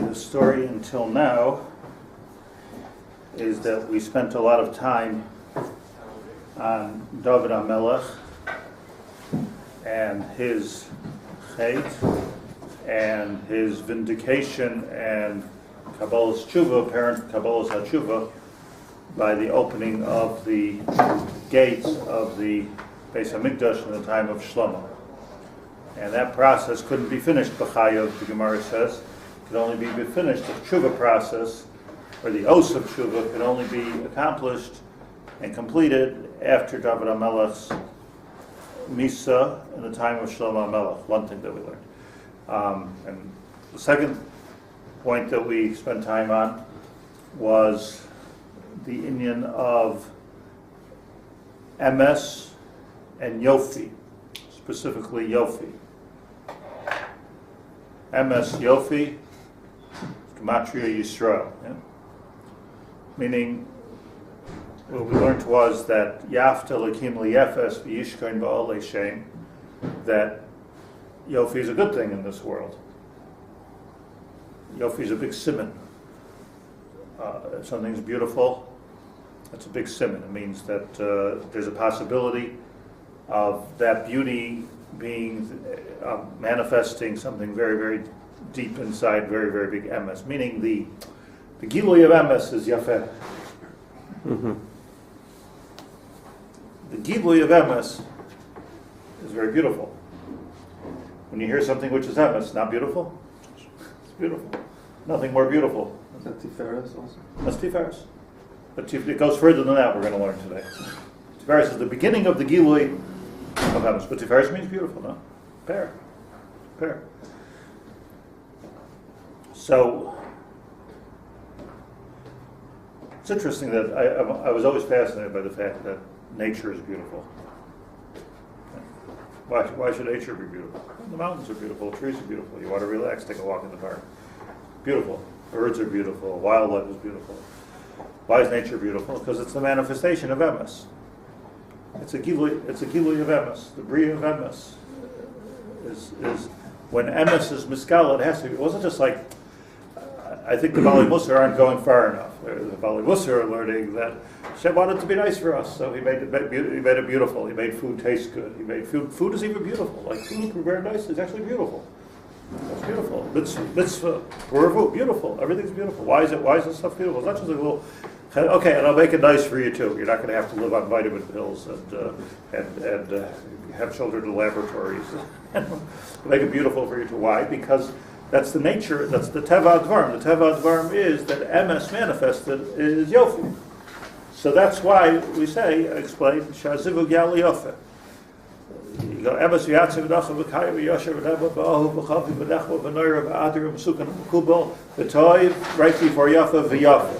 the story until now is that we spent a lot of time on Dovid HaMelech and his chait and his vindication and Kabbalah's tshuva, apparent Kabbalah's HaTshuva, by the opening of the gates of the Beis HaMikdash in the time of Shlomo. And that process couldn't be finished, b'chayav, the Gemara says. It could only be finished, the tshuva process, or the os of tshuva, could only be accomplished and completed after David HaMelech's Misa in the time of Shlomo HaMelech, one thing that we learned. And the second point that we spent time on was the inyan of emes and yofi, specifically yofi. Emes yofi, gematria Yisrael. Yeah? Meaning, what we learned was that yafta lakim liyefes v'yishkoin ba'olei shem, that yofi is a good thing in this world. Yofi is a big siman. If something's beautiful, that's a big siman. It means that there's a possibility of that beauty being manifesting something very, very deep inside, very, very big emes. Meaning the gilui of emes is yafeh. Mm-hmm. The gilui of emes is very beautiful. When you hear something which is emes, not beautiful, it's beautiful. Nothing more beautiful. Is that tiferes also? That's tiferes. But it goes further than that, we're going to learn today. Tiferes is the beginning of the gilui of emes. But tiferes means beautiful, no? Pear. So, it's interesting that I was always fascinated by the fact that nature is beautiful. Why should nature be beautiful? The mountains are beautiful, the trees are beautiful. You want to relax, take a walk in the park. Beautiful. Birds are beautiful, wildlife is beautiful. Why is nature beautiful? Because it's the manifestation of emes. It's a gilui of emes. The bria of emes is when emes is miskala, it has to be. It wasn't just like, I think the Bali Musar aren't going far enough. The Bali Musar are learning that Hashem wanted to be nice for us, so he made it beautiful. He made food taste good. He made food is even beautiful. Like food prepared nice is actually beautiful. It's beautiful. Mitzvah, food, beautiful. Everything's beautiful. Why is this stuff beautiful? It's not just a little. Okay, and I'll make it nice for you too. You're not going to have to live on vitamin pills and have children in laboratories. Make it beautiful for you too. Why? Because that's the nature. That's the teva advarim. The teva advarim is that emes manifested is yofi. So that's why we explain shazivu gali yofi. You go emes v'yatziv v'dacham v'kayim v'yosher v'deba ba'ahu v'chavi v'nechva v'noira v'adirim v'sukan v'kubal v'toiv, right before yafa v'yafa.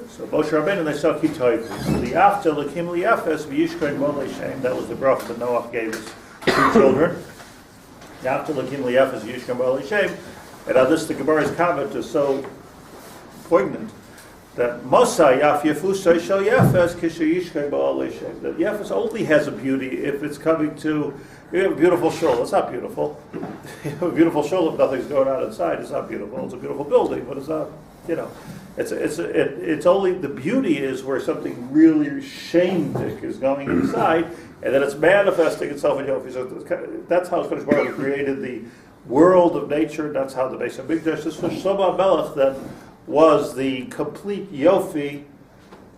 So Moshe Rabbeinu, they saw kitoiv. So the after lakim liyefes v'yishkoin molei shem, that was the bracha that Noach gave his two children. The after lakim liyefes v'yishkoin molei shem. And on this, the Gemara's comment is so poignant that Mosa yaf yefusay shel yefes k'sheyishkoin molei shem. That yefes only has a beauty if it's coming to. You have a beautiful shul. It's not beautiful. You have a beautiful shul if nothing's going on inside. It's not beautiful. It's a beautiful building, but it's not. It's only the beauty is where something really shamedic is going inside, and then it's manifesting itself in Yofi. So that's how Kodesh Baruch Hu created the world of nature. That's how the Beis HaMikdash is. For Shlomo HaMelech then was the complete Yofi,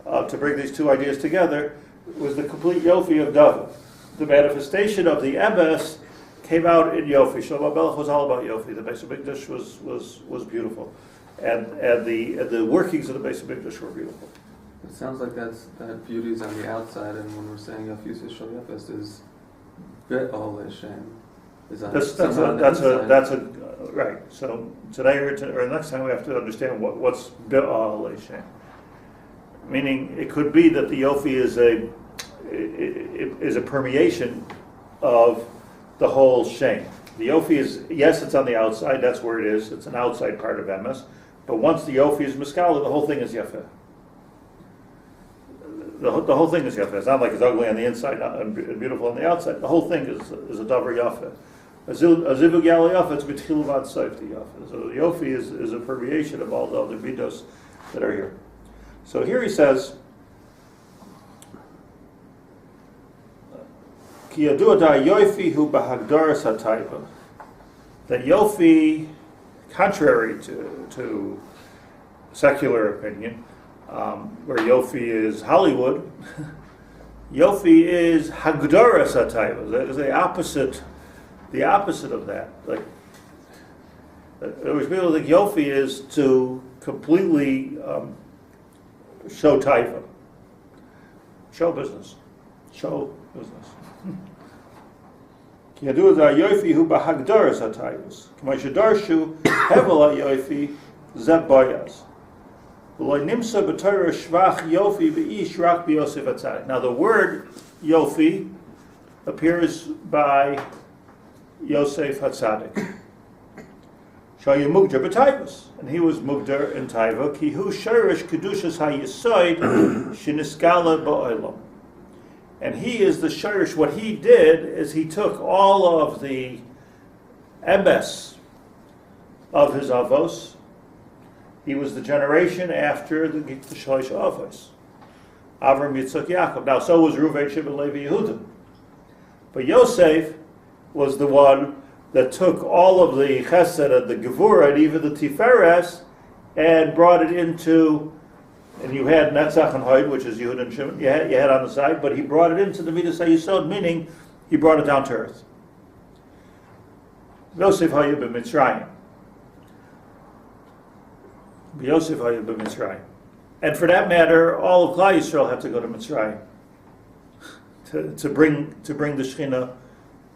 to bring these two ideas together, was the complete Yofi of Dovid. The manifestation of the emes came out in Yofi. Shlomo HaMelech was all about Yofi. The Beis HaMikdash was beautiful. And the workings of the Beis HaMikdash were beautiful. It sounds like that beauty is on the outside, and when we're saying Yafus Shal Yafes is Be'ol Hashem. That's a right. So today or next time we have to understand what's Be'ol Hashem. Meaning it could be that the Yofi is a permeation of the whole Shem. The Yofi is, yes, it's on the outside, that's where it is. It's an outside part of emes. But once the Yofi is miskala, the whole thing is yafeh. The whole thing is yafeh. It's not like it's ugly on the inside and beautiful on the outside. The whole thing is a davar yafeh. Azivug Yali Yafetz B'tchilu Vad Soif the Yafet. So Yofi is a permeation of all the other midos that are here. So here he says, Ki yadua da Yofi hu bahagdaras hataiva. That Yofi, contrary to secular opinion, where Yofi is Hollywood, Yofi is hagdaras hataiva. That is the opposite of that. Like, people think Yofi is to completely show taiva, show business. Ki yadu da Yofi hu bahagdaras hataivos. K'may shedarshu hevel ha-Yofi zeh bayaz. V'lo nimsa b'Torah shvach Yofi b'ish rak b'Yosef HaTzdik. Now the word Yofi appears by Yosef HaTzdik. Shaya mugdar b'Taivos, and he was mugdar in Taiva. Ki hu shirish kedushas ha-Yesod sheniskala ba'olam. And he is the shirish. What he did is he took all of the emes of his avos. He was the generation after the shlosh avos. Avram, Yitzchak, Yaakov. Now, so was Reuven, Shimon, Levi, Yehuda. But Yosef was the one that took all of the chesed and the gevura and even the tiferes and brought it into. And you had Netzach and Hoyd, which is Yehud and Shimon, you had on the side, but he brought it into the midos yesod, meaning he brought it down to earth. Yosef Hayib b'Mitzrayim. Yosef Hayib b'Mitzrayim. And for that matter, all of Klal Yisrael had to go to Mitzrayim to bring the Shechina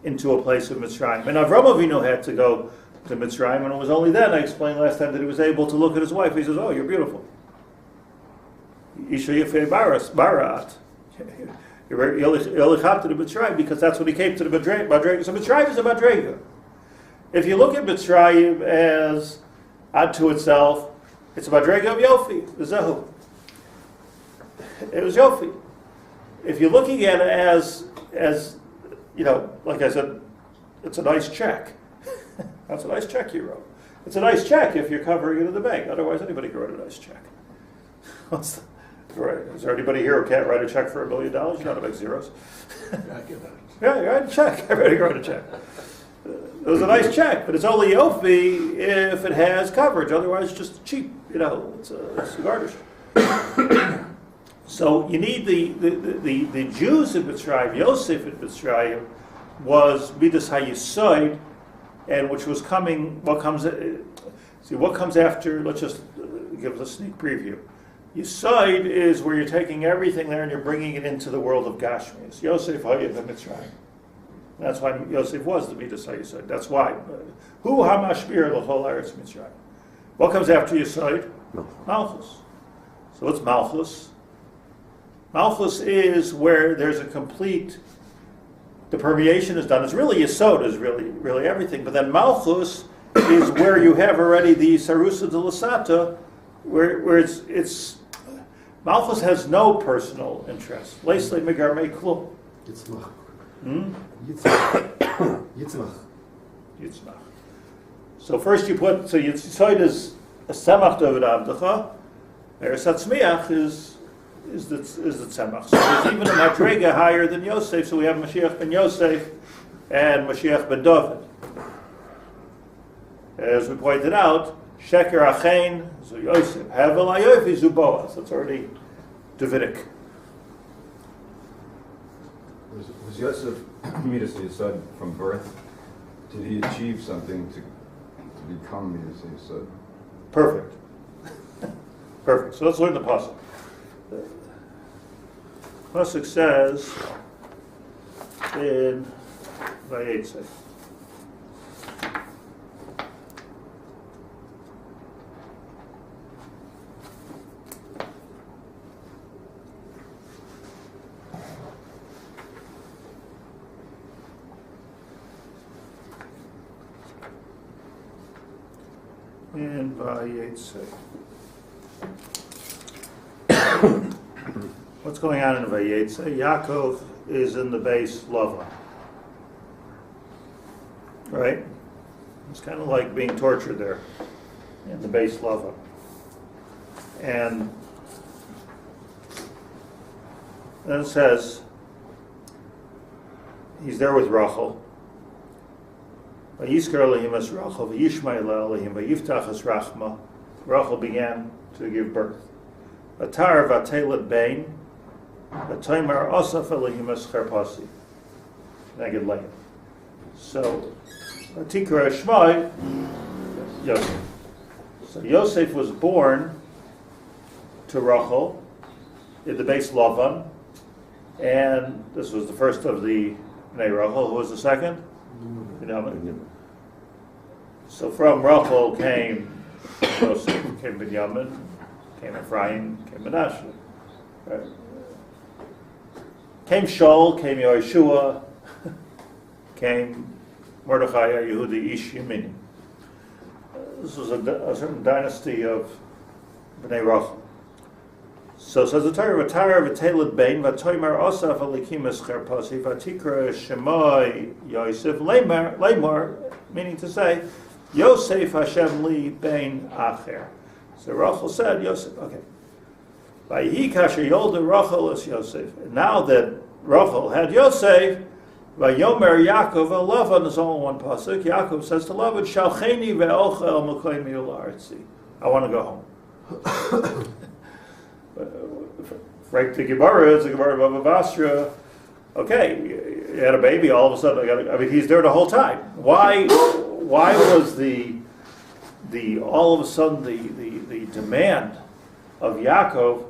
into a place of Mitzrayim. And Avram Avinu had to go to Mitzrayim, and it was only then, I explained last time, that he was able to look at his wife. He says, "Oh, you're beautiful. Isha Yefei Barat." Yolichab to the Mitzrayim, because that's when he came to the Madrega. So Mitzrayim is a Madrega. If you look at Mitzrayim as unto itself, it's a Madrega of Yofi, the Zehu. It was Yofi. If you're looking at it as like I said, it's a nice check. That's a nice check you wrote. It's a nice check if you're covering it in the bank. Otherwise, anybody can write a nice check. Is there anybody here who can't write a check for $1 million? You know how to make zeros. Yeah, you write a check. Everybody can write a check. It was a nice check, but it's only Yofi if it has coverage. Otherwise, it's just cheap. It's garbage. So you need the Jews in Mitzrayim. Yosef in Mitzrayim was midos hayesod, and which was coming. What comes after? Let's just give us a sneak preview. Yesod is where you're taking everything there and you're bringing it into the world of Gashmias. Yosef Hayib Mitzrayim. That's why Yosef was the midos hayesod. That's why. Hu hamashbir l'chol eretz Mitzrayim. What comes after Yesod? Malchus. So what's Malchus? Malchus is where there's a complete, the permeation is done. It's really Yesod is really everything. But then Malchus is where you have already the Sarusa de Lasata, where it's Malchus has no personal interest. Leisle Migar Me Klum. Yitzmach. Yitzmach. So first you put, so Yitzmach is a Semach Dovid Avdecha, Eretz Hatzmiach is the Tzemach. So there's even a Madrega higher than Yosef, so we have Mashiach ben Yosef and Mashiach ben Dovid. As we pointed out, Sheker Achein, so Yosef, Hevel Ayofi Zuboas, that's already Davidic. Was Yosef midos yesod from birth? Did he achieve something to become midos yesod? Perfect. Perfect. So let's learn the pasuk. Pasuk says in Vayeitzei. In Vayeitzei. What's going on in Vayeitzei? Yaakov is in the base Lavan. right? It's kind of like being tortured there in the base Lavan. And then it says, he's there with Rachael. Vayiskar Elohim es Rachael, vayishmael Elohim, vayiftach es rachma. Rachael began to give birth. Vatar vatelet bein, vatoymar osaf Elohim es cherpasi. Neged leim. So, Vatikra Shmai, Yosef. So Yosef was born to Rachael in the base Lavan, and this was the first of the Bnei Rachel. Who was the second? Binyamin. So from Rachel came Yosef, came Binyamin, came Ephraim, came Menashe. Right? Came Shaul, came Yeshua, came Mordechai Yehudi Ish Yemini. This was a certain dynasty of Bnei Rachel. So it says the Torah, "V'tara v'teled bein v'toymar osaf alikim es cherpasi v'tikra shemai Yosef lemar," meaning to say, Yosef Hashem li bein acher. So Rachel said, Yosef, okay. Vayihi kasher yolda Rachel es Yosef. And now that Rachel had Yosef, Vayomer Yaakov el Lavan is all in one pasuk. Yaakov says to Lavan, Shalcheni ve'olcha el makoymi u'la'artzi. I want to go home. Frank the Gemara is the Gemara of Baba Basra. Okay, you had a baby, all of a sudden, he's there the whole time. Why was the all of a sudden the demand of Yaakov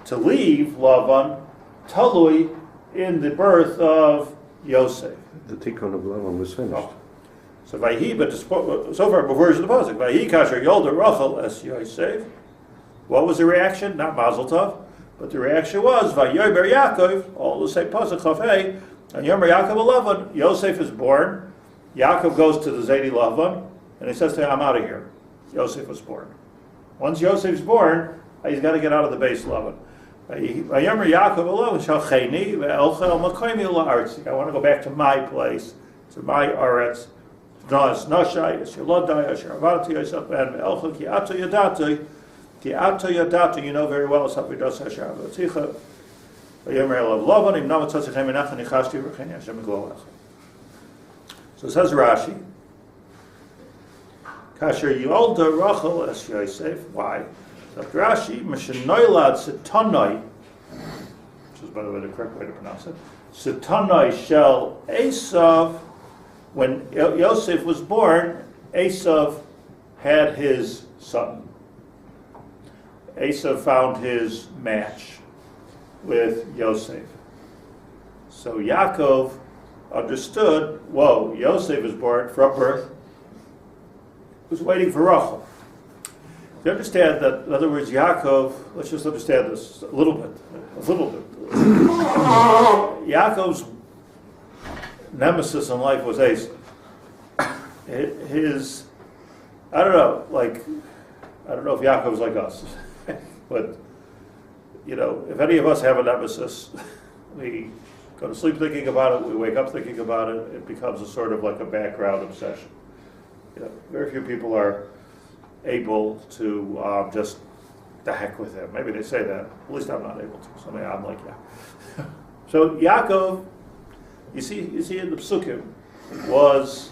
to leave Lavan talui in the birth of Yosef? The tikkun of Lavan was finished. Oh. So Vayhi, but so far before the pasuk, Vayhi kasher yolda Rachel es Yosef. What was the reaction? Not Mazel Tov, but the reaction was Vayomer Yaakov. All the same pasuk Chafei, and Yomer Yaakov Lavan. Yosef is born. Yaakov goes to the Zaydi Lavan, and he says to him, "I'm out of here." Yosef was born. Once Yosef's born, he's got to get out of the base Lavan. Vayomer Yaakov Lavan Shalcheni ve'elcha el makoymi u'la'artzi. I want to go back to my place, to my aretz. Nas nashai es yolodai asher avarti yosef ben ve'elcha ki ato yadati. Ki ato yadati, you know very well, Savidos Hashem Avoticha. Vayomer elav Lavan im namat tzatzichem enach nichashti v'cheni Hashem glolach. So it says Rashi, Kasher yolda Rachel es Yosef. Why? So Rashi, Meshenoilad Sitanoi, which is by the way the correct way to pronounce it, Sitanoi shel Esav. When Yosef was born, Esav had his son. Esav found his match with Yosef. So Yaakov understood, whoa, Yosef is born from birth, was waiting for Rachel. You understand that, in other words, Yaakov, let's just understand this a little bit. Yaakov's nemesis in life was Esav. I don't know if Yaakov's like us, but, if any of us have a nemesis, we go to sleep thinking about it, we wake up thinking about it, it becomes a sort of like a background obsession. Very few people are able to just the heck with him. Maybe they say that. At least I'm not able to. So maybe I'm like, yeah. So Yaakov, you see in the psukim, was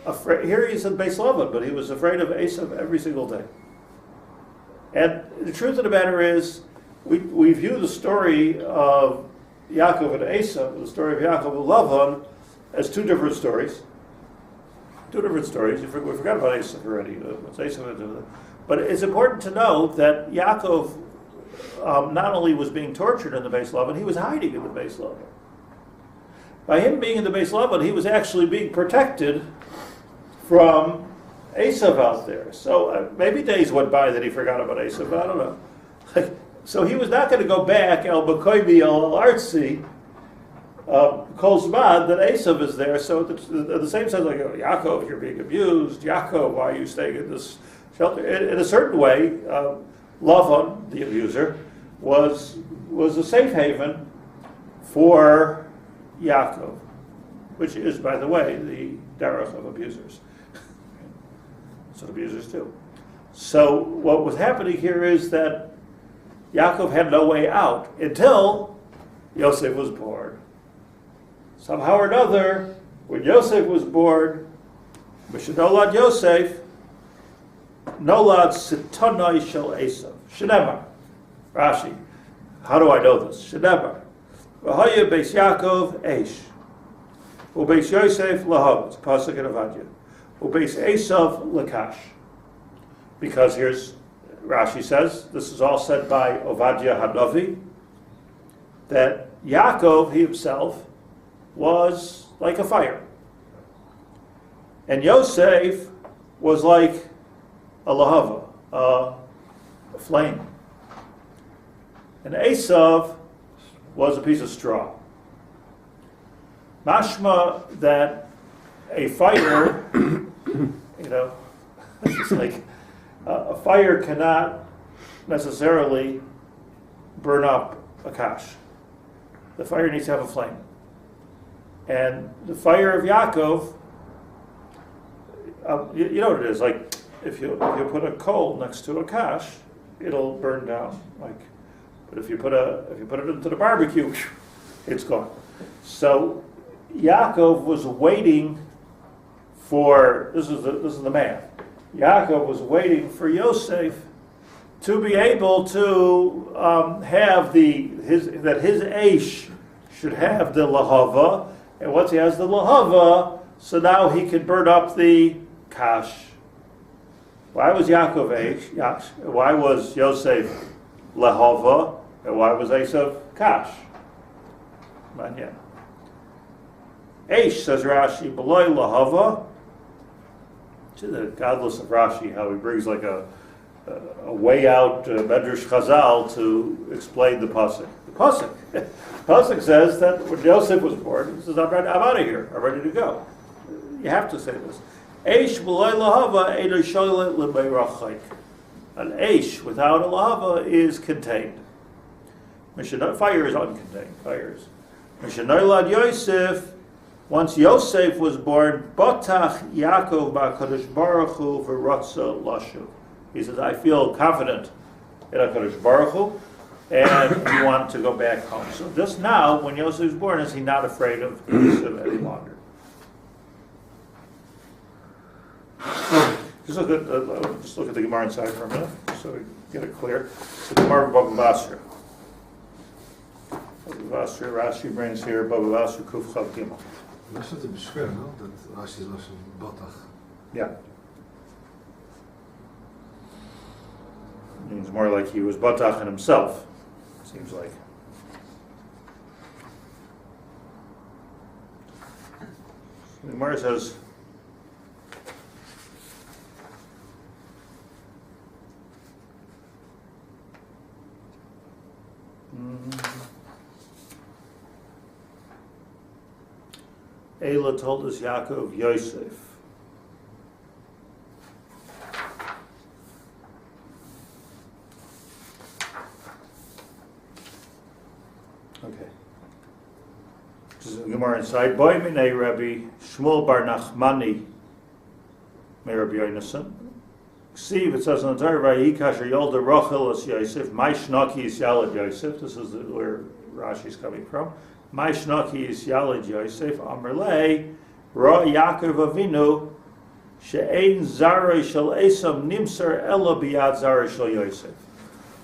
afraid. Here he's in Beis Lavan, but he was afraid of Esav every single day. And the truth of the matter is, we view the story of Yaakov and Esav, the story of Yaakov and Lavan, as two different stories. We forgot about Esav already. What's Esav? But it's important to note that Yaakov not only was being tortured in the Beis Lavan, he was hiding in the Beis Lavan. By him being in the Beis Lavan, he was actually being protected from Esav out there. So maybe days went by that he forgot about Esav. I don't know. So he was not going to go back El Bakoybi El Artsi Kol Zman that Esav is there. So the same sense, like, Yaakov, you're being abused. Yaakov, why are you staying in this shelter? In a certain way, Lavan, the abuser, was a safe haven for Yaakov. which is, by the way, the derech of abusers. That's what abusers do. So what was happening here is that Yaakov had no way out until Yosef was born. Somehow or another, when Yosef was born, Mishnolad Yosef, Nolad Sitonai Shel Esav. Shenema. Rashi. How do I know this? Shenema. V'hoya Beis Yaakov Eish. Ubeis Yosef Lahav. It's pasuk in Avadia. Ubeis Esav Lakash. Because here's, Rashi says, this is all said by Ovadia Hanavi, that Yaakov, he himself, was like a fire. And Yosef was like a lahava, a flame. And Esav was a piece of straw. Mashma that a fire, it's like a fire cannot necessarily burn up a kash. The fire needs to have a flame. And the fire of Yaakov, you know what it is, like if you put a coal next to a kash, it'll burn down. But if you put it into the barbecue, it's gone. So Yaakov was waiting for, this is the math. Yaakov was waiting for Yosef to be able to have his Eish should have the lahava, and once he has the lahava, so now he can burn up the kash. Why was Yaakov Eish? Why was Yosef lahava, and why was Esav kash? Manya. Eish, says Rashi, beloy lahava. To the godless of Rashi, how he brings like a way out Medrash Chazal to explain the pasuk. The pasuk says that when Yosef was born, he says, I'm out of here. I'm ready to go. You have to say this. Eish b'loy lahava eino sholet l'mei Rachael. An eish without a lahava is contained. Fire is uncontained. Fire is. Mishnolad Yosef. Once Yosef was born, Batach Yaakov ba'Kadosh Baruch Hu v'Ratza Lashuv. He says, I feel confident in HaKadosh Baruch Hu, and he wanted to go back home. So this now, when Yosef was born, is he not afraid of Yosef any longer? Just look at the Gemara inside for a minute, so we get it clear. The Gemara of Baba Basra. Rashi brings here Baba Basra Kuf Chav Gimel. Was dat te beschrijven, no? Dat Rashi was een batach. Yeah. Means more like he was batach in himself, seems like. The Gemara says, Eila told us Yaakov Yosef. Okay. This is the Gemara inside. Boy minei Rabbi Shmuel bar Nachmani may Rabbi Yonason. See, it says in the Torah, Vayikash Yolda Rachael as Yosef, my shnaki is Yalad Yosef. This is where Rashi is coming from. My shnaki is Yalad Yosef. Amrlei Ra Yaakov Avinu she'ein zarei shel Esav nimser ela biyad zarei shel Yosef.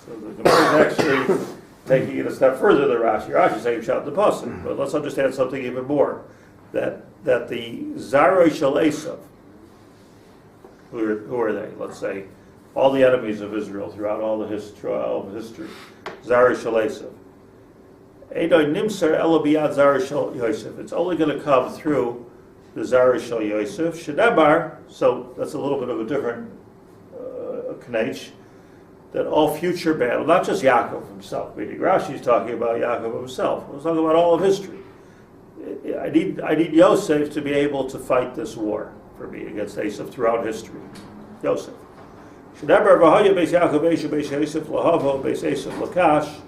So the Gemara is actually taking it a step further than Rashi. Rashi is saying shout the pasuk, but let's understand something even more. That the zarei shel Esav. Who are they? Let's say all the enemies of Israel throughout all of history. Zarei shel Esav. It's only going to come through the Zarei shel Yosef. Shedebar, so that's a little bit of a different knech, that all future battle, not just Yaakov himself, meaning Rashi is talking about Yaakov himself. We're talking about all of history. I need Yosef to be able to fight this war for me against Esav throughout history. Yosef. Shedebar v'haya beis Yaakov Esha beis Yosef lahavo beis Esav lakash.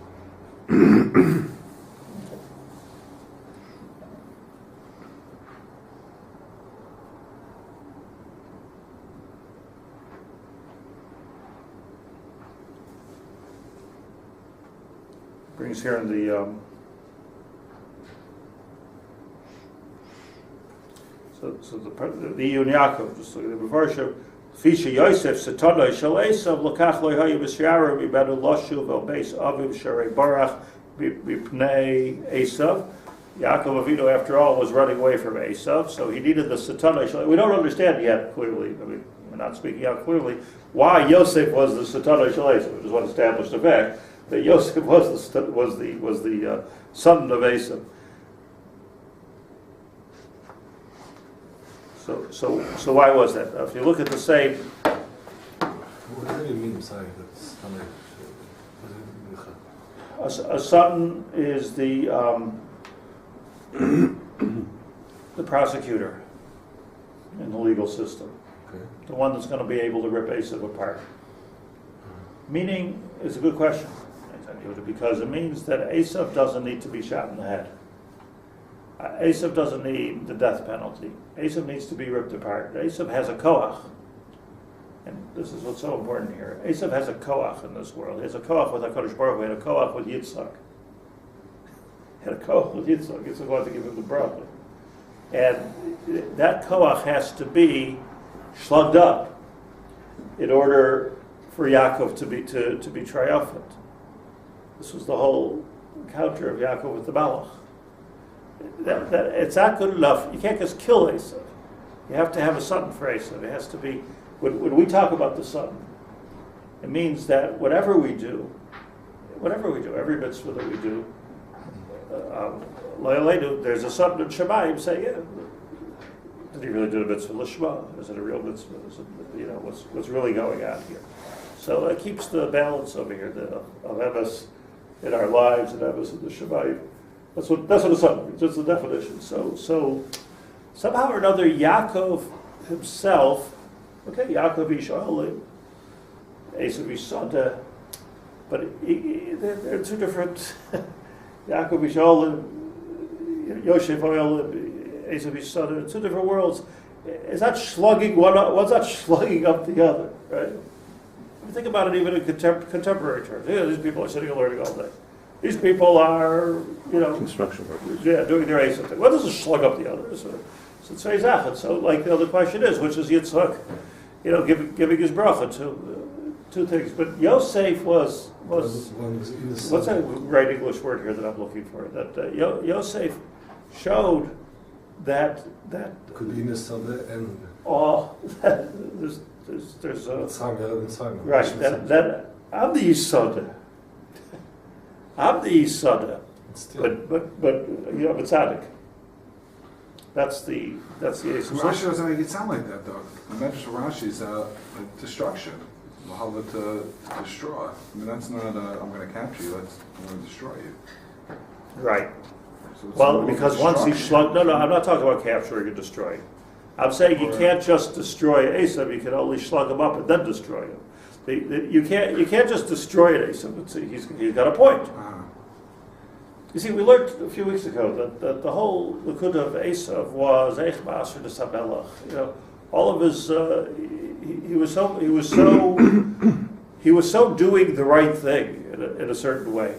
brings here in the so the Yaakov, just look at the Mevarsha. Fisha Yosef Satanoi Shal Esav Lokach Lo Hayu B'Shiara B'Bedu Loshu Vel Beis Aviv Sharei Barach B'Pnei Esav. Yaakov Avinu, after all, was running away from Esav, so he needed the Satanoi Shal. We don't understand yet clearly. I mean, we're not speaking out clearly why Yosef was the Satanoi Shal Esav. We just want to establish the fact that Yosef was the son of Esav. So why was that? If you look at the same, What do you mean, sorry, that's a son is the prosecutor in the legal system, okay. the one that's going to be able to rip Esav apart. Meaning is a good question, because it means that Esav doesn't need to be shot in the head. Esav doesn't need the death penalty. Esav needs to be ripped apart. Esav has a koach. And this is what's so important here. Esav has a koach in this world. He has a koach with HaKadosh Baruch Hu. He had a koach with Yitzchak. He had a koach with Yitzchak. Yitzchak wanted to give him the bracha. And that koach has to be slugged up in order for Yaakov to be triumphant. This was the whole encounter of Yaakov with the Malach. That it's not good enough. You can't just kill Esav. You have to have a son for Esav. It has to be. When we talk about the son, it means that whatever we do, every mitzvah that we do, there's a son in Shemayim saying, yeah, did he really do the mitzvah l'shma? Is it a real mitzvah? Is it, what's really going on here? So it keeps the balance over here of emes in our lives and emes in the Shemayim. That's what a son means. That's the definition. So somehow or another, Yaakov himself, Yaakov Yishael, Esav Yisod, but they're two different. Yaakov Yishael, Yosef HaTzdik, Esav Yisod, are two different worlds. Is that slugging one up? One's not slugging up the other, right? Think about it even in contemporary terms. These people are sitting and learning all day. These people are, construction workers. Yeah, doing their Esav thing. One doesn't slug up the other. So it's very zachet. So, the other question is, which is Yitzchak, giving his bracha to two things. But Yosef was what's that right English word here that I'm looking for? That Yosef showed that Could be Mitzrayim and there's Mitzrayim. right that I'm the Yisod. I'm the Yisod, but Tzaddik. That's the Esav. Rashi doesn't make it sound like that, though. The message of Rashi is destruction. How to destroy. I mean, that's not I'm going to capture you. I'm going to destroy you. Right. So Well, because once he slugged, no, I'm not talking about capturing and destroying. I'm saying you can't just destroy Esav. You can only slug him up and then destroy him. You can't just destroy Esav. He's got a point. You see, we learned a few weeks ago that the whole likud of Esav was Eich Maser de Sabelach. All of his he was so doing the right thing in a certain way.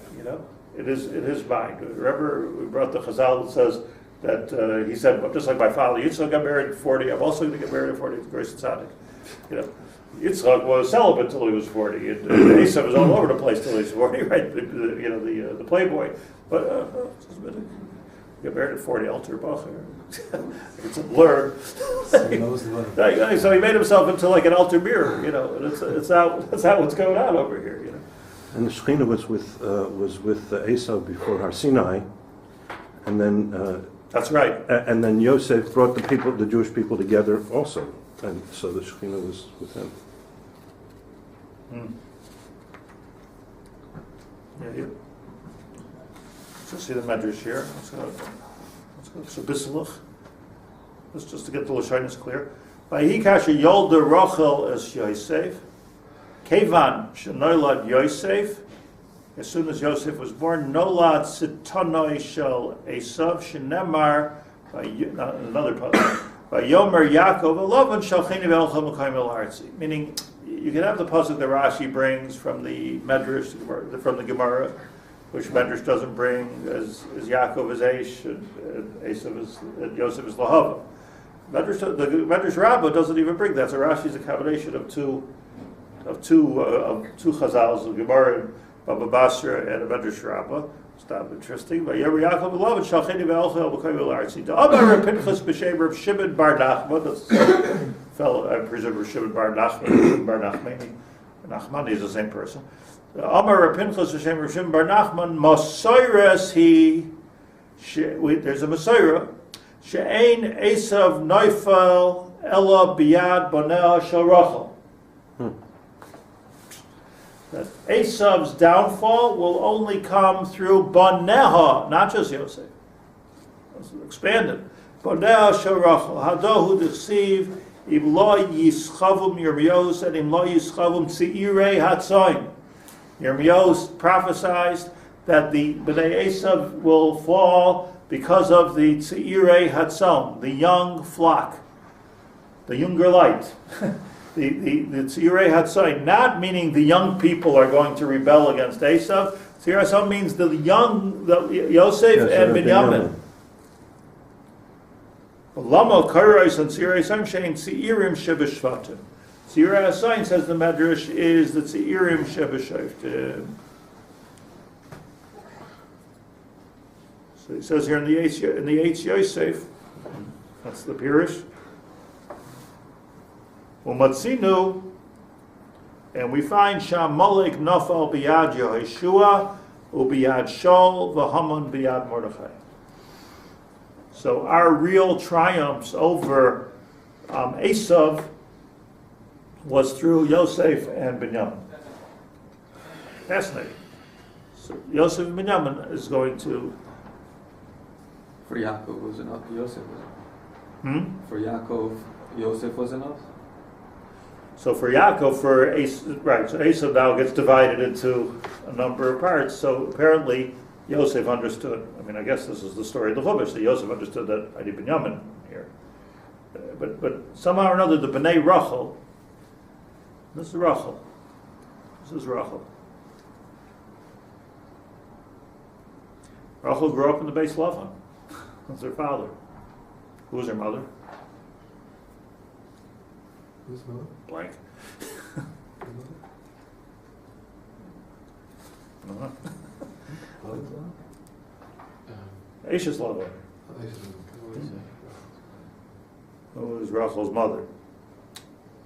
In his mind. Remember, we brought the Chazal that says that he said, just like my father, Yitzchak got married at 40. I'm also going to get married at 40. Grace and Tzaddik. Yitzchak was celibate until he was 40, and Esav was all over the place till he was 40, right? The playboy. But get married at 40, Alter Bacher. It's a blur. So he made himself into like an altar mirror, and it's not what's going on over here, And the Shechina was with Esav before Har Sinai, and then that's right. And then Yosef brought the Jewish people together also, and so the Shechina was with him. Yeah. Let's see the medrash here. Let's go to Bisalach. Let's just to get the Lashonis clear. Vayikasha Yolda Rachael es Yosef. Kevan shenoilad Yosef. As soon as Yosef was born, nolad sitanoi shel Esav shenemar. Another pasuk. Vayomer Yaakov Lavan Shechina ve'elcha mekayim el artzi. Meaning, you can have the pasuk that Rashi brings from the medrash, from the Gemara. which Medrash doesn't bring, as Yaakov is Eish, and Esav is, and Yosef is Lahava. The Medrash Rabbah doesn't even bring that. So Rashi is a combination of two Chazals, of Gemara and Baba Basra and a Medrash Rabbah. It's not interesting. But Rabbi Yaakov Lavan Shechina ve'elchel b'koyim l'artzi. The Amar Pinchas b'shem Rav Shimon bar Nachman. That's the fellow, I presume Rav Shimon bar Nachman. Bar Nachmani. Nachmani is the same person. The Amar Pinchas b'shem Rav Shimon bar Nachman. Masayras there's a Masayra. She'ein Esav Neufel Ella Biyad Boneh Shel Rachel. That Esav's downfall will only come through Boneha, not just Yosef. Let's expand it. Boneha Shel Rachel. Hadohu deceive im lo yischavum Yirmiyahu said im lo yischavum tziirei hatzayin. Yirmiyahu prophesied that the Bnei Esav will fall because of the tziirei hatzon, the young flock, the younger light. The Tzirei Hatzai, not meaning the young people are going to rebel against Esav. Tzirei Hatzai means the Yosef and Binyamin. Lama Kairos and Tzirei Hatzai shein Tzirim Shebeshvatim. Tzirei Hatzai, says the Medrash, is the Tzirim Shebeshvatim. So he says here in the Eitz Yosef, that's the Pirush. Umatzinu, and we find Sham Malek Nafal Biyad Yehoshua, Ubiyad Shaul, V'Haman Biyad Mordechai. So our real triumphs over Esav was through Yosef and Binyamin. Fascinating. So Yosef and Binyamin is going to. For Yaakov was enough. Yosef was enough. For Yaakov, Yosef was enough. So for Yaakov, so Esav now gets divided into a number of parts. So apparently Yosef understood. I mean, I guess this is the story of the Chumash. So Yosef understood that I need Binyamin here. But somehow or another, the Bnei Rachael. This is Rachael. Rachael grew up in the base Lavan. That's her father. Who was her mother? Who's mother? Blank. Aisha's Lavan. Who was Rachel's mother?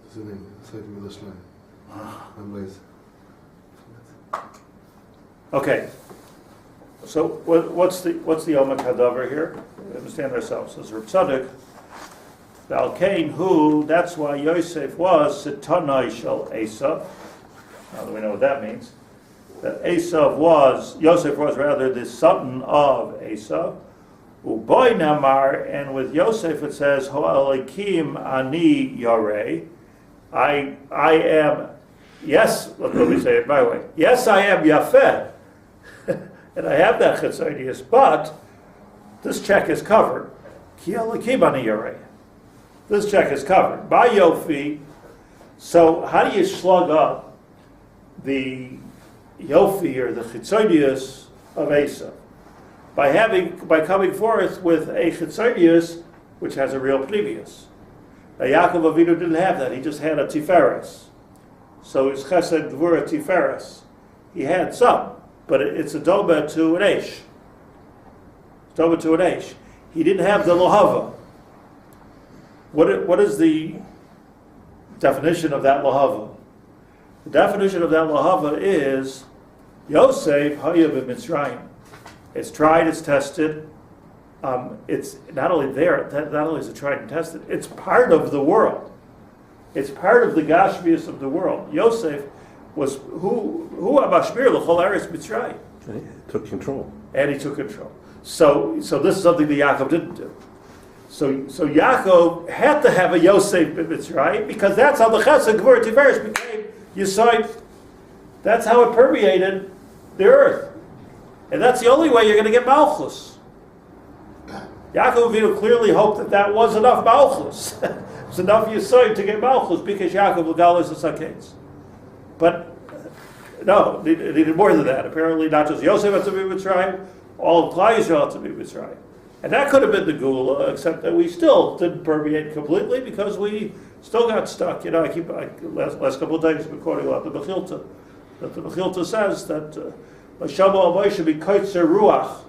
That's the name. That's like Midas Line. Okay. So what's the Omek Hadavar here? We understand ourselves. As Rav Tzadok, Valkain, who, that's why Yosef was Sitanai Shel Esav. Now that we know what that means. That Yosef was rather the son of Esav. Uboy Namar, and with Yosef it says, Ho'alekim ani yarei. I am, yes, let me say it my way. Yes, I am Yafeh. And I have that chitzonius, but this check is covered. Ki alekim ani yarei. This check is covered by Yofi. So how do you slug up the Yofi or the chitzonius of Esav? By coming forth with a chitzonius which has a real pnimius. Now Yaakov Avinu didn't have that; he just had a tiferes. So it's chesed gvura tiferes. He had some, but it's a doba to an eish. Doba to an eish. He didn't have the lohava. What is the definition of that lohava? The definition of that lohava is Yosef hayav Mitzrayim. It's tried, it's tested. It's not only there, not only is it tried and tested, it's part of the world. It's part of the Gashmius of the world. Yosef was who Amashmir l'chol eretz Mitzrayim. And he took control. And he took control. So this is something that Yaakov didn't do. So Yaakov had to have a Yosef Mitzrayim because that's how the Chesed Gvur Tiferes became Yesod. That's how it permeated the earth. And that's the only way you're going to get Malchus. Yaakov Avinu clearly hoped that was enough Malchus. It was enough Yesod to get Malchus because Yaakov Legalis is Saketz. But No, they needed more than that. Apparently, not just Yosef had to be Mitzrayim, all of Klal Yisrael had to be Mitzrayim. And that could have been the Gula, except that we still didn't permeate completely because we still got stuck. You know, last couple of days I've been quoting about the Mechilta. That the Mechilta says that Shama Avay should be Kaitzer Ruach.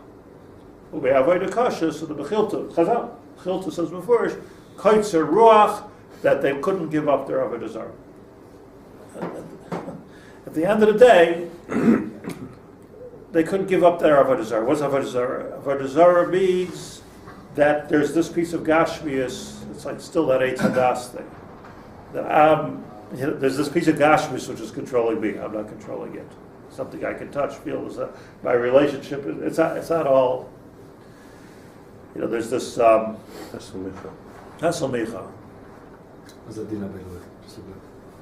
We have Avodah Kasha, so the Mechilta, Chazal, Mechilta says before, Kaitzer Ruach, that they couldn't give up their Avodah Zarah. At the end of the day, they couldn't give up their Avodah Zarah. What's Avodah Zarah? Avodah Zarah means that there's this piece of Gashmius, it's like still that Eitz Hadas thing. That there's this piece of Gashmius which is controlling me. I'm not controlling it. Something I can touch, feel. My relationship, it's not all, you know, there's this... Hesel Micha. What's Adina, by the way? Just a bit.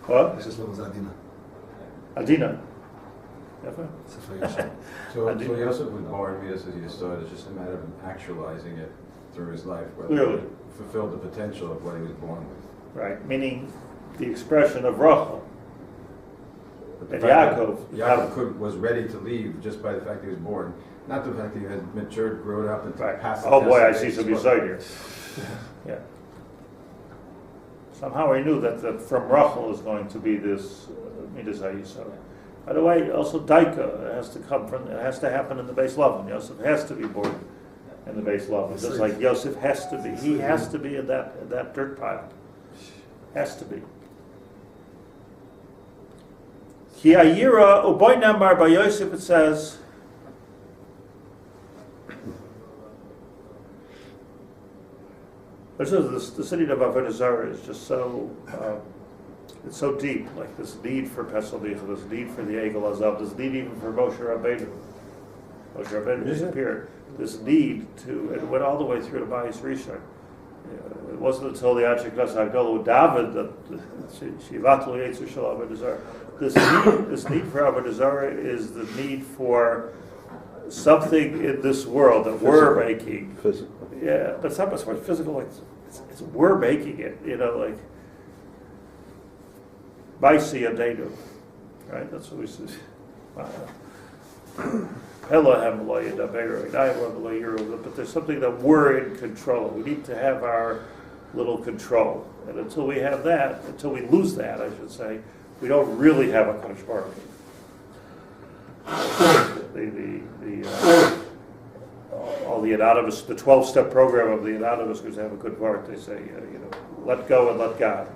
What? It's just what was Adina. Adina. So Yosef was born midos as Yesod. It's just a matter of actualizing it through his life, whether Clearly. he fulfilled the potential of what he was born with. Right, meaning the expression of Rachael. But the And fact Yaakov. that Yaakov was ready to leave just by the fact he was born, not the fact that he had matured, grown up, and Right. passed the Oh test boy, I of see faith. some beside here. Yeah. Somehow he knew that from Rachel is going to be this midos Yisod. By the way, also Daika has to come from. It has to happen in the base Lavan. Yosef has to be born in the base Lavan, just like Yosef has to be. He has to be in that dirt pile. Has to be. Ki ayira uboy namar by Yosef. It says. The city of Avodah Zarah is just so, it's so deep, like this need for Pesach, this need for the Egel Azav, this need even for Moshe Rabbeinu. Moshe Rabbeinu disappeared. This need to, it went all the way through to Bayis Rishon. It wasn't until the Achiknas Hagdolah with Dovid that shivatim Vayeitzei shel Avodah Zarah. This need for Avodah Zarah is the need for something in this world that we're making. Physical. Yeah, but it's not much more physical. Like it's we're making it. You know, like Maisi and Denu, right? That's what we say. But there's something that we're in control. We need to have our little control, and until we have that, until we lose that, I should say, we don't really have a Kadosh Baruch Hu. All the anonymous, the 12-step program of the anonymous groups have a good part. They say, let go and let God.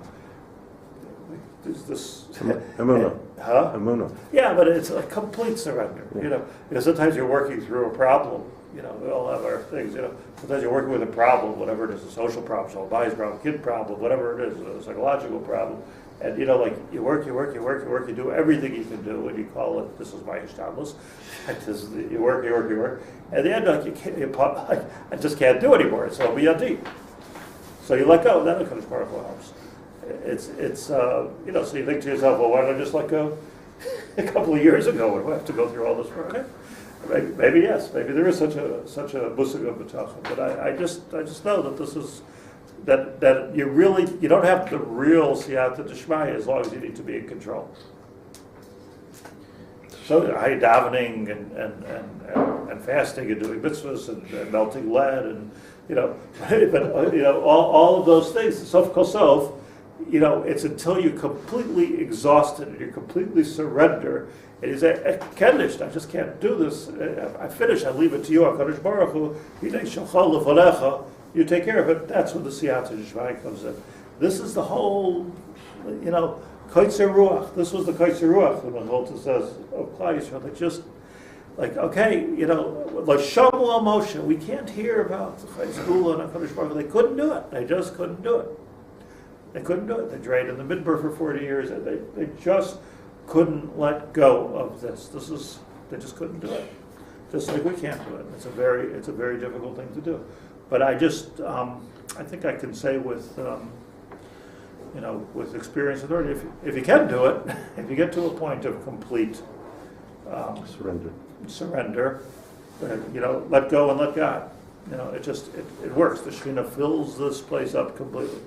There's this. Emunah. Huh? Emunah. Yeah, but it's a complete surrender. Yeah. Sometimes you're working through a problem. We all have our things. Sometimes you're working with a problem, whatever it is, a social problem, a body's problem, kid problem, whatever it is, a psychological problem. And like you work, you do everything you can do, and you call it, this is my Esavness. You work. At the end, I just can't do anymore. It's all biyadi. So you let go. That becomes part of what helps. So you think to yourself, well, why don't I just let go? A couple of years ago, we have to go through all this work. Okay. Maybe yes. Maybe there is such a musig of b'tachon. But I just know that this is. That you don't have the real siyata d'shmaya as long as you need to be in control. So davening and fasting and doing mitzvahs and melting lead and all of those things. Sof kol sof, it's until you're completely exhausted and you're completely surrender. And you say, Keddish, I just can't do this. I finish. I leave it to you. HaKadosh Baruch Hu. You take care of it. That's when the siyata d'shmaya comes in. This is the whole, Kaitzer Ruach. This was the Kaitzer Ruach that Mecholta says of Klal Yisrael. They just, like Shamu al Moshe, we can't hear about the Chayes Gula and HaKadosh Baruch Hu. They couldn't do it. They just couldn't do it. They couldn't do it. They drained in the Midbar for 40 years, and they just couldn't let go of this. They just couldn't do it. Just like we can't do it. It's a very difficult thing to do. But I just, I think I can say with experience and authority, if you can do it, if you get to a point of complete surrender, let go and let God. It works. The Shechina fills this place up completely.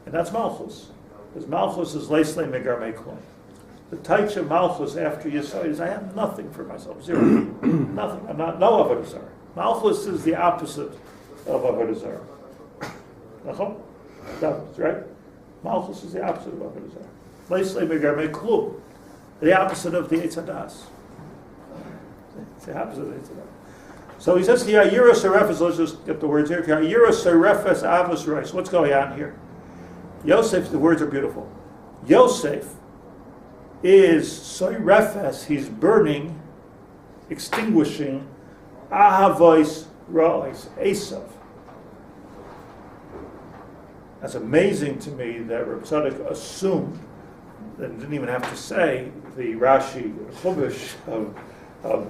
And that's Malchus. Because Malchus is Leislei Megar Meklon. The taich of Malchus after Yesod is I have nothing for myself, zero, nothing. I'm not no avodah zarah. Malchus is the opposite of avodah zarah. That's right. Malchus is the opposite of avodah zarah. Leislei megarmei klum, the opposite of the Eitzadas. It's the opposite of the Eitzadas. So he says, Yira Serefes, let's just get the words here. Yira Serefes Avos Reis. What's going on here? Yosef, the words are beautiful. Yosef is Serefes, he's burning, extinguishing, Ahavos Reis, Esav. That's amazing to me that Rav Tzadok assumed, and didn't even have to say, the Rashi, Chumash of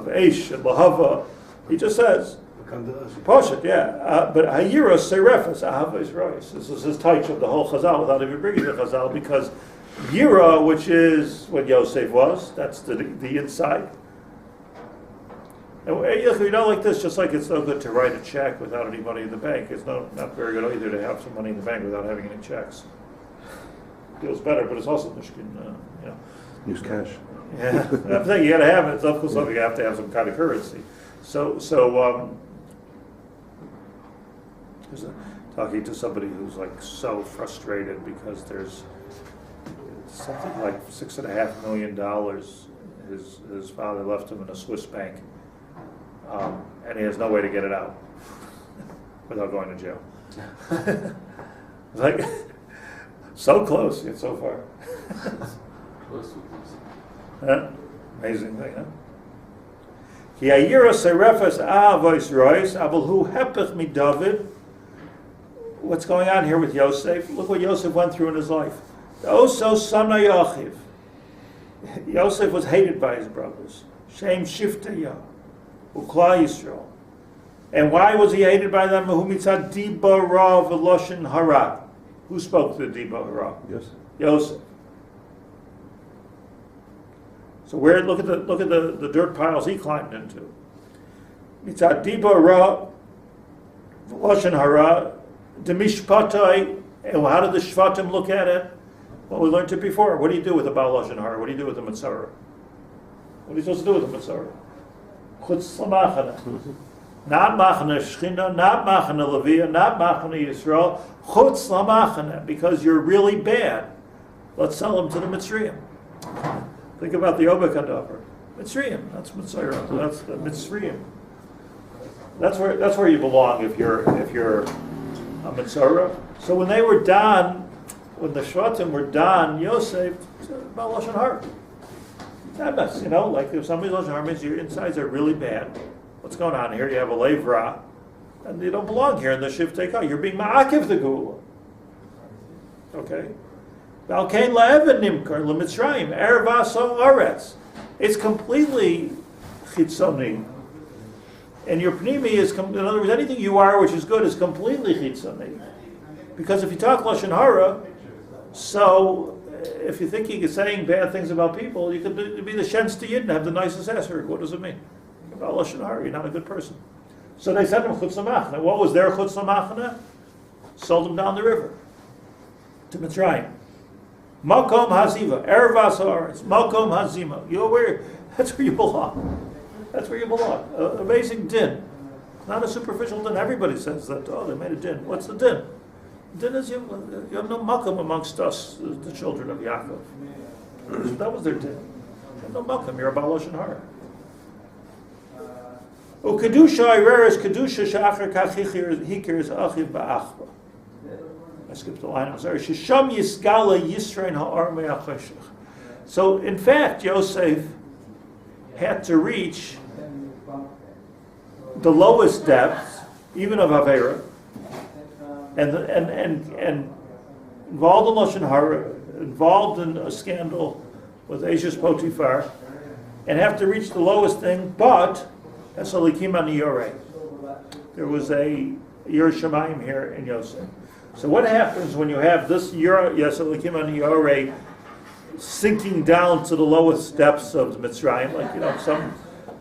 Eish and Lahava. He just says, parshat, but Hayira Serefes Ahavos Reis. This is his taich of the whole Chazal without even bringing the Chazal, because Yira, which is what Yosef was, that's the inside. And you know, like this, just like it's no good to write a check without any money in the bank, it's not very good either to have some money in the bank without having any checks. Feels better, but it's also Michigan, Use cash. Yeah, I'm saying you got to have it. It's of course you have to have some kind of currency. So talking to somebody who's like so frustrated because there's something like $6.5 million his father left him in a Swiss bank, and he has no way to get it out without going to jail. Like so close yet so far. Amazing thing, huh? Ki ayira serefes avos rois, abel hu hepech mi Dovid. What's going on here with Yosef? Look what Yosef went through in his life. Oso sana Yachiv. Yosef was hated by his brothers. Shem shiftaya, ukla Yisrael. And why was he hated by them? Hu mitzad diba ra v'loshin hara. Who spoke the diba ra? Yes. Yosef. So look at the dirt piles he climbed into. Mitzad diba ra v'loshin hara. Demishpatai. And how did the shevatim look at it? Well, we learned it before. What do you do with the Baal Lashon Hara? What do you do with the Mitzrayim? What are you supposed to do with the Mitzrayim? Chutz l'machana. Not machana Shechina, not machana Levia, not machana Yisrael. Chutz l'machana, because you're really bad. Let's sell them to the Mitzrayim. Think about the Obekadavar. Mitzrayim, that's Mitzrayim. That's the Mitzrayim. That's where you belong if you're a Mitzrayim. So when they were done, when the shevatim were done, Yosef, about Lashon Hara. Esavness, like if somebody's Lashon Hara means your insides are really bad. What's going on here? You have a levra, and you don't belong here in the shiftei kah. You're being ma'akiv the gula. Okay? Valkein la'even nimkar l'mitzrayim ervaso aretz. It's completely chitzoni. And your pnimi is, in other words, anything you are which is good is completely chitzoni. Because if you talk Lashon Hara, so if you think you're saying bad things about people, you could be the shens to Yid and have the nicest answer. What does it mean? About Lashon Hara, you're not a good person. So they sent him chutz l'machna. What was their chutz l'machna? Sold him down the river to Mitzrayim. Makom haziva, ervas haaretz, makom hazima. That's where you belong. That's where you belong. Amazing din. Not a superficial din. Everybody says that. Oh, they made a din. What's the din? Din is you have no makom amongst us, the children of Yaakov. That was their din. You have no makom. You're a Baal Lashon Hara. Kedusha ireres kedusha she'achar kach hikir is achiv ba'achba. I skipped the line. I'm sorry. Shesham yisgala yisrein ha'ar me'achashach. So in fact, Yosef had to reach the lowest depths, even of Avera, and involved in Lashon Hara, involved in a scandal with Ashes Potiphar, and have to reach the lowest thing, but Esalikim ani Yoreh. There was a Yer Shamayim here in Yosef. So what happens when you have this Esalikim ani Yoreh sinking down to the lowest depths of the Mitzrayim, like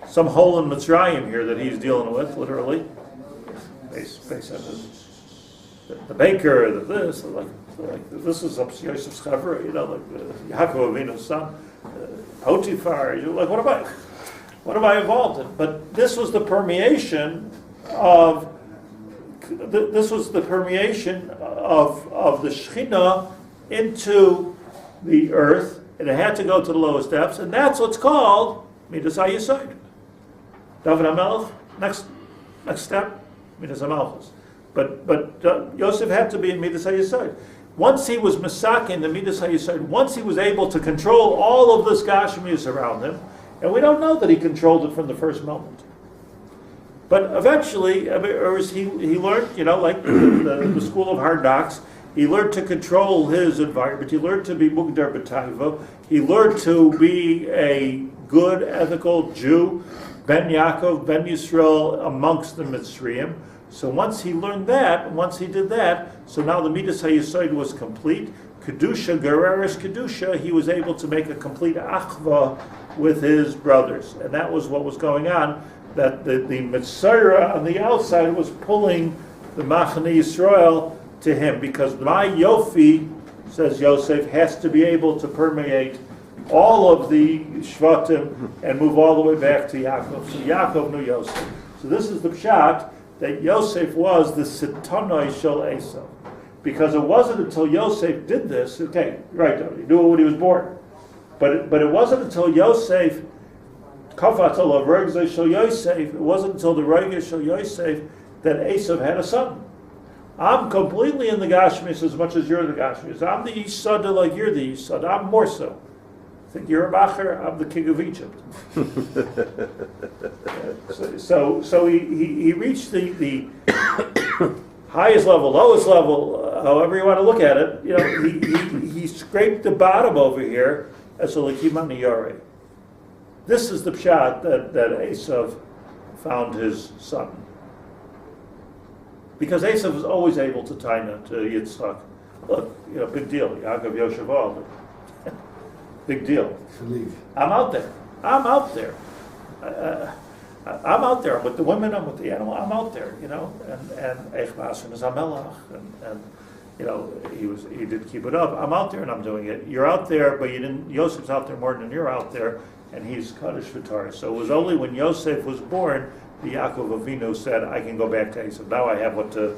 some hole in Mitzrayim here that he's dealing with, literally. the baker, the this, like this is Yosef's chaver, like Yaakov Avinu's son, Potiphar. You're like, what am I involved in? But this was the permeation of the Shechina into the earth, and it had to go to the lowest depths, and that's what's called midos yesod. Dovid HaMelech, next step, midos HaMelechus. But Yosef had to be in midos yesod. Once he was masakin the midos yesod, once he was able to control all of this gashmius around him, and we don't know that he controlled it from the first moment. But eventually, he learned, like the school of hard knocks, he learned to control his environment. He learned to be mugdar b'taiva. He learned to be a good, ethical Jew, ben Yaakov, ben Yisrael, amongst the Mitzrayim. So once he learned that, once he did that, so now the midos hayesod was complete. Kedusha, Gereris Kedusha, he was able to make a complete achva with his brothers. And that was what was going on, that the Mitzrayim on the outside was pulling the Machane Yisrael to him, because my Yofi, says Yosef, has to be able to permeate all of the shevatim and move all the way back to Yaakov. So Yaakov knew Yosef. So this is the pshat, that Yosef was the sitanoi shel Esav. Because it wasn't until Yosef did this, okay, right, he knew it when he was born. But it wasn't until Yosef, Kafat alav Vayeitzei shel Yosef, it wasn't until the Vayeitzei shel Yosef that Esav had a son. I'm completely in the Gashmis as much as you're in the Gashmis. I'm the Yesod like you're the Yesod. I'm more so. I think you're a Bacher, I'm the king of Egypt. so he reached the highest level, lowest level, however you want to look at it. He scraped the bottom over here as a Lekiman Niyore. This is the pshat that Esav found his son. Because Esav was always able to tie to Yitzchak. Look, big deal. Yaakov Yosheval. Big deal. I'm out there. I'm out there I'm with the women, I'm with the animal, I'm out there, and Eich Basrim is Hamelach, and he did keep it up. I'm out there and I'm doing it. You're out there, but Yosef's out there more than you're out there, and he's Kaddish V'tar. So it was only when Yosef was born, the Yaakov Avinu said, I can go back to Esav. Now I have what to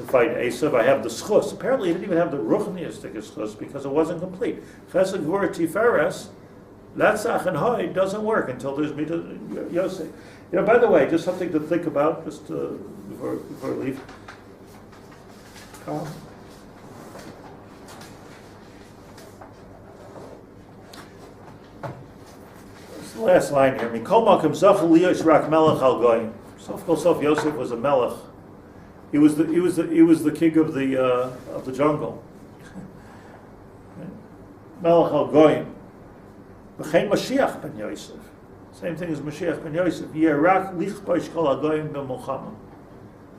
fight Esav. I have the schus. Apparently he didn't even have the ruchniistic schus because it wasn't complete. Chesed Gvur Tiferes, Latzach and Hoy doesn't work until there's midos Yosef. By the way, just something to think about just before we leave. This is the last line here. Mikol Makom Zachal Liyosh Rak Melech Al Goyim. Sof Kol Sof Yosef was a melech. He was the king of the jungle. Melech Al Goyim. V'chein Mashiach ben Yosef. Same thing as Mashiach ben Yosef. Yerak lichpoish kol hagoyim b'mulchama.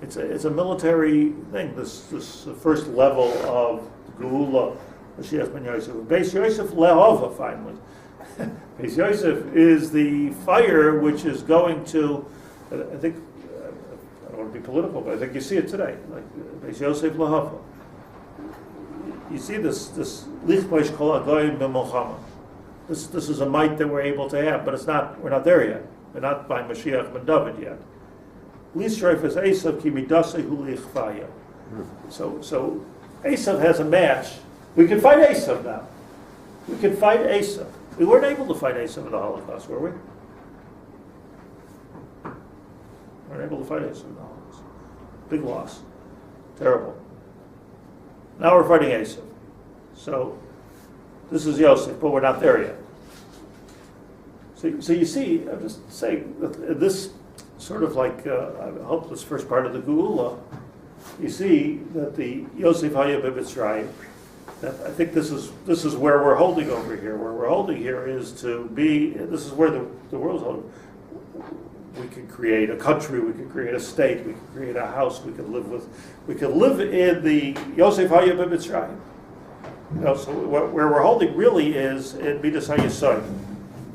It's a military thing. This first level of Geula, Mashiach ben Yosef. Beis Yosef lehova finally. Beis Yosef is the fire which is going to. I think I don't want to be political, but I think you see it today. Like Beis Yosef lehova. You see this lichpoish kol hagoyim b'mulchama. This is a might that we're able to have, but we're not there yet. We're not by Mashiach ben Dovid yet. Lisreif is Esav ki midasehu lichvaya. So Esav has a match. We can fight Esav now. We can fight Esav. We weren't able to fight Esav in the Holocaust, were we? We weren't able to fight Esav in the Holocaust. Big loss. Terrible. Now we're fighting Esav. So this is Yosef, but we're not there yet. So you see, I'm just saying, this sort of like, I hope this first part of the Geula, you see that the Yosef Hayab Mitzrayim, that I think this is where we're holding over here. Where we're holding here is to be, this is where the world's holding. We could create a country, we could create a state, we could create a house, we could live in the Yosef Hayab Mitzrayim. So where we're holding really is in midos hayesod,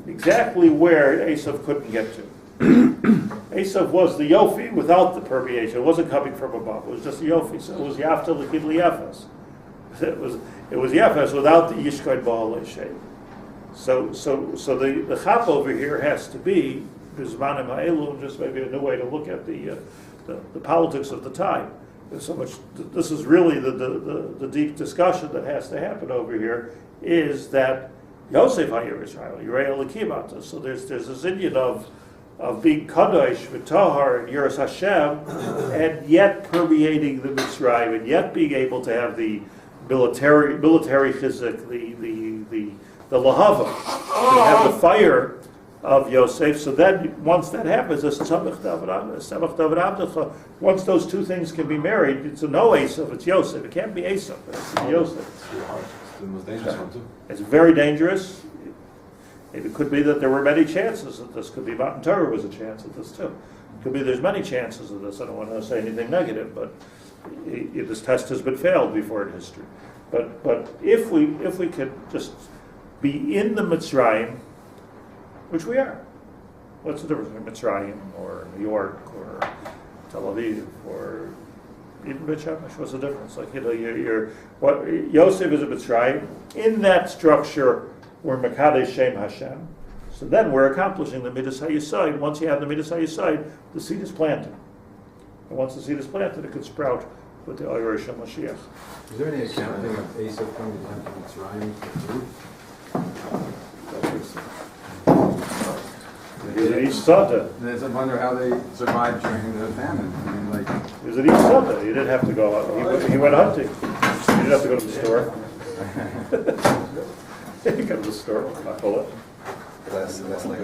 exactly where Esav couldn't get to. Esav was the Yofi without the permeation. It wasn't coming from above. It was just the Yofi. So it was Yafta L'kid L'Yefes. It was Yefes without the Yishkoid Ba'al Shem. So the chap over here has to be Bizmanim Ha'elu, just maybe a new way to look at the politics of the time. There's so much. This is really the deep discussion that has to happen over here. Is that Yosef HaYir Israel, Yirei Elokim. So there's this Indian of being Kadosh, V'Tahar, and Yiras Hashem, and yet permeating the Mitzrayim, and yet being able to have the military chizuk, the lahava, to have the fire of Yosef. So then, once that happens, once those two things can be married, it's no Esav, it's Yosef. It can't be Esav, it's Yosef. It's the most dangerous one too. It's very dangerous. It could be that there were many chances that this could be. Matan Torah was a chance at this too. It could be there's many chances of this. I don't want to say anything negative, but this test has been failed before in history. But if we could just be in the Mitzrayim, which we are, what's the difference between Mitzrayim or New York or Tel Aviv or even Beit Shemesh? What's the difference? Like Yosef is a Mitzrayim. In that structure, we're Mekadesh Shem Hashem. So then we're accomplishing the midos hayesod. Once you have the midos hayesod, the seed is planted. And once the seed is planted, it can sprout with the Irish and Mashiach. Is there any accounting of Esav coming down to Mitzrayim for food? He's an Yisod. I wonder how they survived during the famine. I mean, like, He was an Yisod. He didn't have to go out. He went hunting. He didn't have to go to the store. He got to the store. I'll pull it. Less like